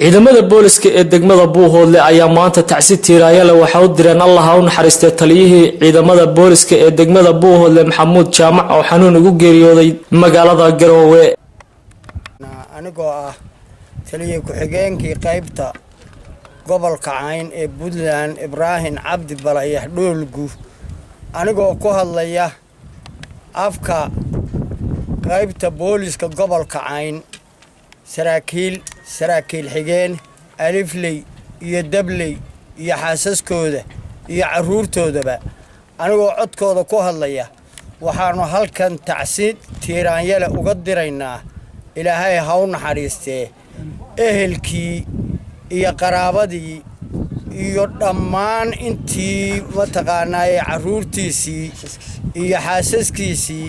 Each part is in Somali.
ciidamada booliska ee degmada Buuhoodle ayaa maanta tacsi tiiraayale waxa uu direen Allah ha u naxariistay taliyihii ciidamada booliska ee degmada Buuhoodle Maxamuud Jaamac oo xanuun ugu geeriyooday magaalada Garowe. anigoo ah taliye ku-xigeenkii qaybta gobolka Cayn ee Puntland Ibrahim Cabdi Balayax Dhoolgu anigoo ku hadlaya afka qaybta booliska gobolka Cayn saraakiil xigeen alifley iyo dabley iyo xaasaskooda iyo caruurtoodaba anigoo codkooda ku hadlaya waxaanu halkan tacsi tiiraanyale uga diraynaa ilaahay ha u naxariistee ehelkii iyo qaraabadii iyo dhammaan intii mataqaanaa caruurtiisii iyo xaasaskiisii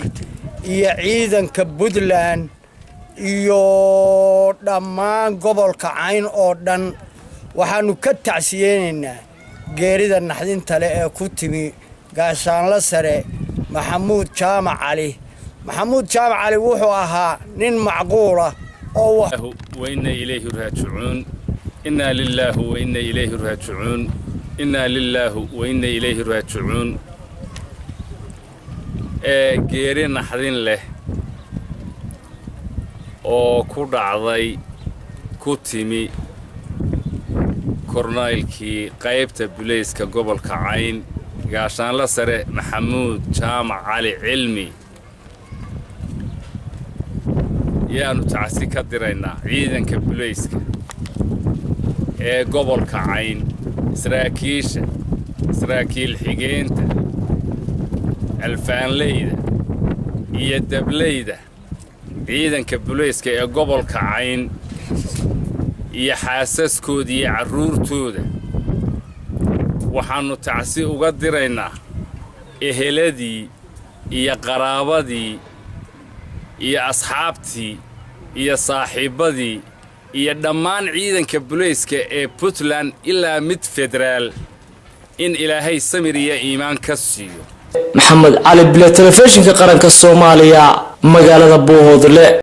iyo ciidanka Puntland iyo dhammaan gobolka Cayn oo dhan waxaanu ka tacsiyeenaynaa geerida naxdinta leh ee ku timi gaashaanle sare Maxamuud Jaamac Cali wuxuu ahaa nin macquul ah oo وإنا إليه راجعون إنا لله وإنا إليه راجعون إنا لله وإنا إليه راجعون geeri naxdin leh oo ku dhacday ku timi korneylkii qaybta booliska gobolka Cayn gaashaanle sare Maxamuud Jaamac Cali Cilmi yaanu tacsi ka diraynaa ciidanka booliska ee gobolka Cayn saraakiil xigeenta alfaanleyda iyo dableyda ciidanka booliska ee gobolka Cayn iyo xaasaskooda iyo caruurtooda waxaanu tacsi uga diraynaa eheladii iyo qaraabadii iyo asxaabtii iyo saaxiibadii iyo dhammaan ciidanka booliska ee Puntland ilaa mid federaal in ilaahay samir iyo iimaan ka siiyo. Maxamed Cali Bile, telefishinka qaranka Soomaaliya, magaalada Buuhoodle.